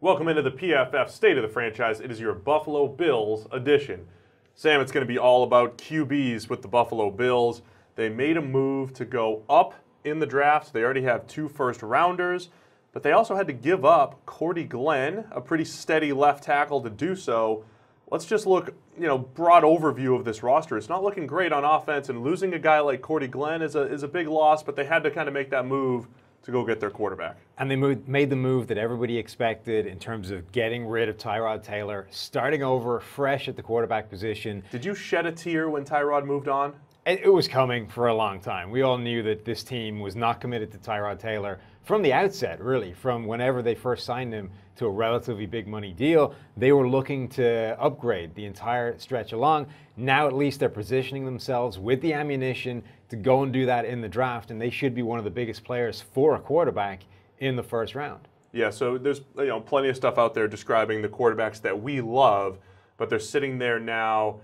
Welcome into the PFF State of the Franchise. It is your Buffalo Bills edition. Sam, it's going to be all about QBs with the Buffalo Bills. They made a move to go up in the draft. They already have 2 first-rounders, but they also had to give up Cordy Glenn, a pretty steady left tackle, to do so. Let's just look, broad overview of this roster. It's not looking great on offense, and losing a guy like Cordy Glenn is a big loss, but they had to kind of make that move to go get their quarterback. And they made the move that everybody expected in terms of getting rid of Tyrod Taylor, starting over fresh at the quarterback position. Did you shed a tear when Tyrod moved on? It was coming for a long time. We all knew that this team was not committed to Tyrod Taylor from the outset, really. From whenever they first signed him to a relatively big money deal, they were looking to upgrade the entire stretch along. Now at least they're positioning themselves with the ammunition to go and do that in the draft, and they should be one of the biggest players for a quarterback in the first round. Yeah, so there's plenty of stuff out there describing the quarterbacks that we love, but they're sitting there now,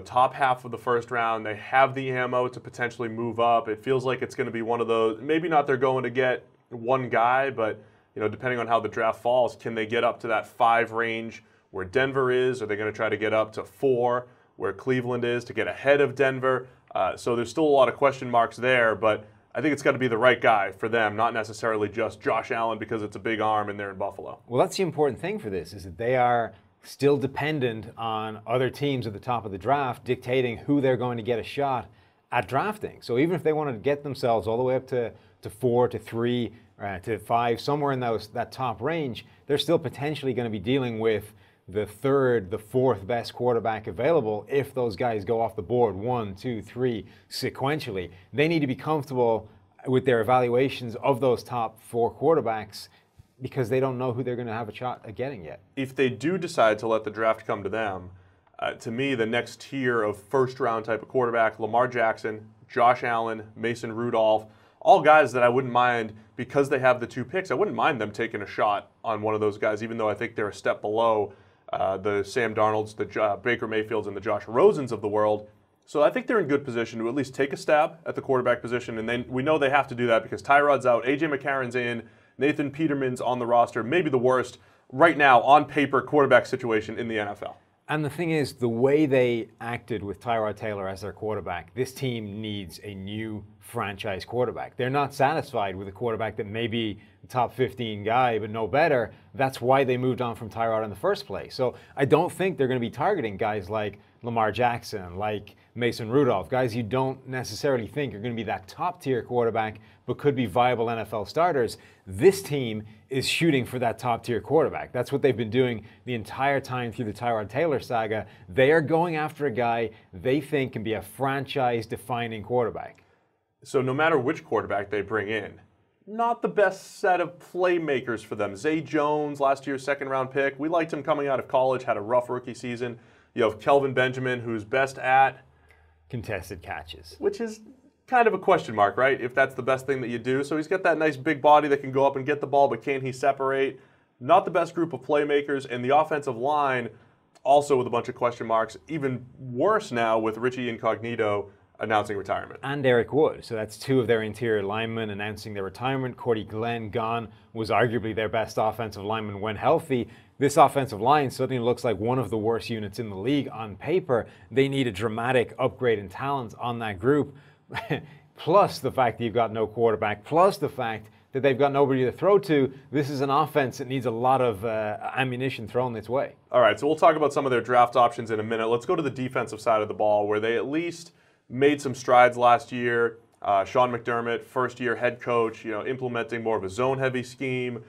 top half of the first round. They have the ammo to potentially move up. It feels like it's going to be one of those, maybe not they're going to get one guy, but depending on how the draft falls, can they get up to that 5 range where Denver is? Are they going to try to get up to 4 where Cleveland is to get ahead of Denver? So there's still a lot of question marks there, but I think it's got to be the right guy for them, not necessarily just Josh Allen because it's a big arm and they're in Buffalo. Well, that's the important thing for this, is that they are still dependent on other teams at the top of the draft dictating who they're going to get a shot at drafting. So even if they wanted to get themselves all the way up to 4, to 3, to 5, somewhere in that top range, they're still potentially going to be dealing with the 3rd, the 4th best quarterback available if those guys go off the board 1, 2, 3 sequentially. They need to be comfortable with their evaluations of those top 4 quarterbacks because they don't know who they're going to have a shot at getting yet. If they do decide to let the draft come to them, to me, the next tier of first-round type of quarterback, Lamar Jackson, Josh Allen, Mason Rudolph, all guys that I wouldn't mind, because they have the 2 picks, I wouldn't mind them taking a shot on one of those guys, even though I think they're a step below the Sam Darnolds, the Baker Mayfields, and the Josh Rosens of the world. So I think they're in good position to at least take a stab at the quarterback position, and then we know they have to do that because Tyrod's out, A.J. McCarron's in, Nathan Peterman's on the roster, maybe the worst right now on paper quarterback situation in the NFL. And the thing is, the way they acted with Tyrod Taylor as their quarterback, this team needs a new franchise quarterback. They're not satisfied with a quarterback that may be a top 15 guy, but no better. That's why they moved on from Tyrod in the first place. So I don't think they're going to be targeting guys like Lamar Jackson, like Mason Rudolph, guys you don't necessarily think are going to be that top-tier quarterback, but could be viable NFL starters. This team is shooting for that top-tier quarterback. That's what they've been doing the entire time through the Tyrod Taylor saga. They are going after a guy they think can be a franchise-defining quarterback. So no matter which quarterback they bring in, not the best set of playmakers for them. Zay Jones, last year's second-round pick, we liked him coming out of college, had a rough rookie season. You have Kelvin Benjamin, who's best at contested catches, which is kind of a question mark, right? If that's the best thing that you do. So he's got that nice big body that can go up and get the ball, but can he separate? Not the best group of playmakers, and the offensive line also with a bunch of question marks. Even worse now with Richie Incognito announcing retirement. And Eric Wood. So that's 2 of their interior linemen announcing their retirement. Cordy Glenn gone, was arguably their best offensive lineman when healthy. This offensive line suddenly looks like one of the worst units in the league on paper. They need a dramatic upgrade in talent on that group. Plus the fact that you've got no quarterback, plus the fact that they've got nobody to throw to. This is an offense that needs a lot of ammunition thrown its way. All right, so we'll talk about some of their draft options in a minute. Let's go to the defensive side of the ball, where they at least made some strides last year. Sean McDermott, first-year head coach, implementing more of a zone-heavy scheme.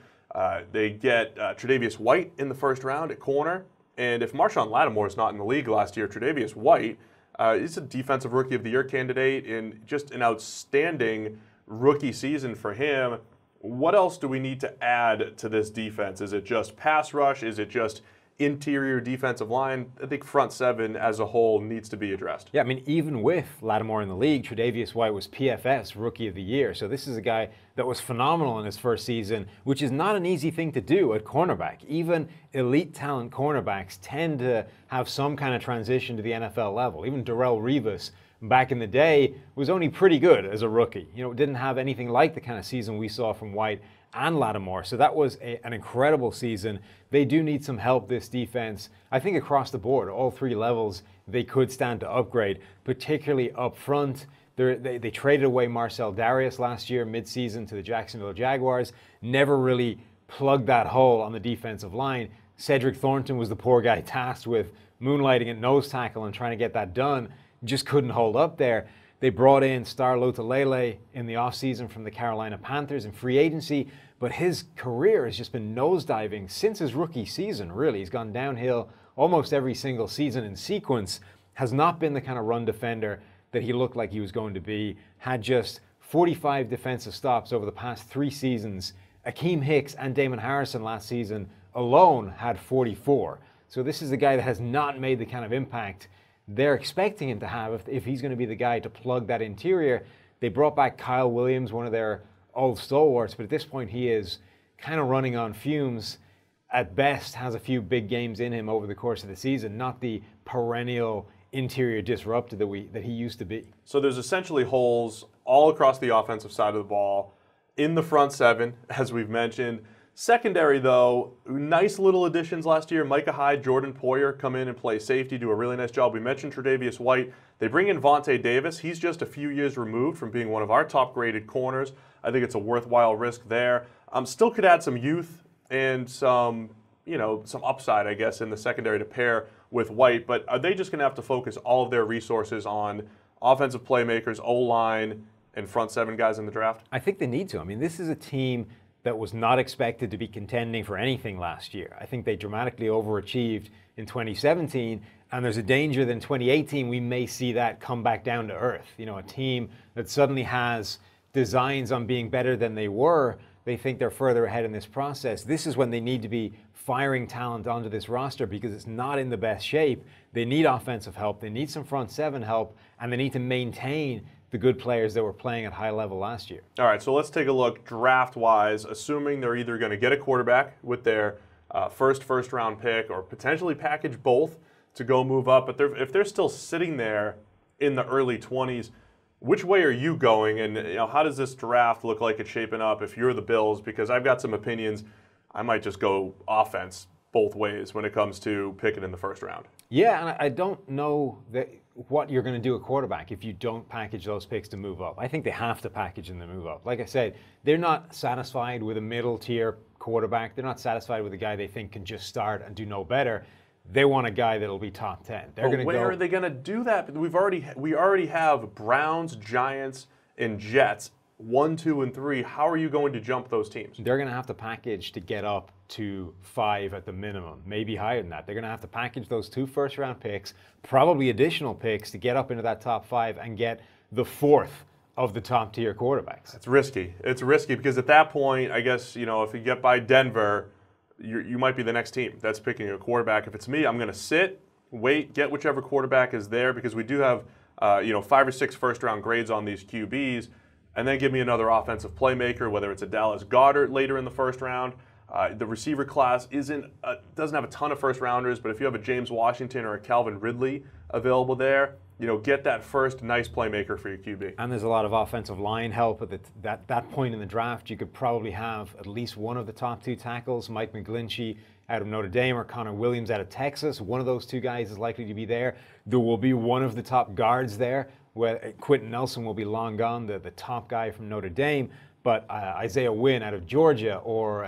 They get Tre'Davious White in the first round at corner. And if Marshawn Lattimore is not in the league last year, Tre'Davious White is a Defensive Rookie of the Year candidate and just an outstanding rookie season for him. What else do we need to add to this defense? Is it just pass rush? Is it just interior defensive line? I think front 7 as a whole needs to be addressed. Yeah, I mean, even with Lattimore in the league, Tre'Davious White was PFS Rookie of the Year. So this is a guy that was phenomenal in his first season, which is not an easy thing to do at cornerback. Even elite talent cornerbacks tend to have some kind of transition to the NFL level. Even Darrelle Revis back in the day was only pretty good as a rookie. Didn't have anything like the kind of season we saw from White and Lattimore. So that was an incredible season. They do need some help, this defense. I think across the board, all three levels, they could stand to upgrade, particularly up front. They traded away Marcel Darius last year, midseason, to the Jacksonville Jaguars. Never really plugged that hole on the defensive line. Cedric Thornton was the poor guy tasked with moonlighting at nose tackle and trying to get that done. Just couldn't hold up there. They brought in Star Lotulelei in the offseason from the Carolina Panthers in free agency, but his career has just been nosediving since his rookie season, really. He's gone downhill almost every single season in sequence, has not been the kind of run defender that he looked like he was going to be, had just 45 defensive stops over the past 3 seasons. Akeem Hicks and Damon Harrison last season alone had 44. So this is a guy that has not made the kind of impact they're expecting him to have if he's going to be the guy to plug that interior. They brought back Kyle Williams, one of their old stalwarts, but at this point he is kind of running on fumes. At best, has a few big games in him over the course of the season, not the perennial interior disruptor that he used to be. So there's essentially holes all across the offensive side of the ball, in the front seven, as we've mentioned. Secondary, though, nice little additions last year. Micah Hyde, Jordan Poyer come in and play safety, do a really nice job. We mentioned Tre'Davious White. They bring in Vontae Davis. He's just a few years removed from being one of our top-graded corners. I think it's a worthwhile risk there. Still could add some youth and some upside, I guess, in the secondary to pair with White. But are they just going to have to focus all of their resources on offensive playmakers, O-line, and front seven guys in the draft? I think they need to. I mean, this is a team that was not expected to be contending for anything last year. I think they dramatically overachieved in 2017, and there's a danger that in 2018 we may see that come back down to earth. You know, a team that suddenly has designs on being better than they were, they think they're further ahead in this process. This is when they need to be firing talent onto this roster because it's not in the best shape. They need offensive help, they need some front seven help, and they need to maintain the good players that were playing at high level last year. All right, so let's take a look draft-wise, assuming they're either going to get a quarterback with their first-round pick or potentially package both to go move up. But if they're still sitting there in the early 20s, which way are you going? And how does this draft look like it's shaping up if you're the Bills? Because I've got some opinions. I might just go offense both ways when it comes to picking in the first round. Yeah, and I don't know what you're going to do at quarterback if you don't package those picks to move up. I think they have to package them to move up. Like I said, they're not satisfied with a middle-tier quarterback. They're not satisfied with a guy they think can just start and do no better. They want a guy that'll be top 10. Where are they going to do that? We already have Browns, Giants, and Jets, 1, 2, and 3. How are you going to jump those teams? They're going to have to package to get up to 5 at the minimum, maybe higher than that. They're going to have to package those 2 first-round picks, probably additional picks to get up into that top 5 and get the 4th of the top-tier quarterbacks. It's risky. It's risky because at that point, I guess, if you get by Denver, you might be the next team that's picking a quarterback. If it's me, I'm going to sit, wait, get whichever quarterback is there because we do have 5 or 6 first-round grades on these QBs, and then give me another offensive playmaker, whether it's a Dallas Goedert later in the first round. The receiver class doesn't have a ton of first rounders, but if you have a James Washington or a Calvin Ridley available there, get that first nice playmaker for your QB. And there's a lot of offensive line help at that point in the draft. You could probably have at least one of the top 2 tackles, Mike McGlinchey out of Notre Dame or Connor Williams out of Texas. One of those 2 guys is likely to be there. There will be one of the top guards there, where Quentin Nelson will be long gone, the top guy from Notre Dame. But Isaiah Wynn out of Georgia or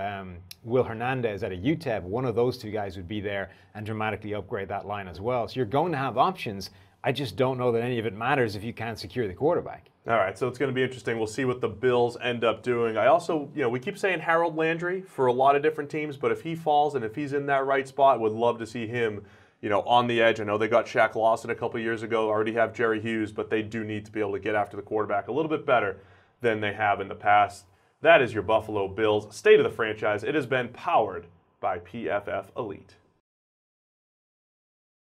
Will Hernandez out of UTEP, one of those 2 guys would be there and dramatically upgrade that line as well. So you're going to have options. I just don't know that any of it matters if you can't secure the quarterback. All right, so it's going to be interesting. We'll see what the Bills end up doing. I also, we keep saying Harold Landry for a lot of different teams, but if he falls and if he's in that right spot, would love to see him on the edge. I know they got Shaq Lawson a couple years ago, already have Jerry Hughes, but they do need to be able to get after the quarterback a little bit better than they have in the past. That is your Buffalo Bills State of the Franchise. It has been powered by PFF Elite.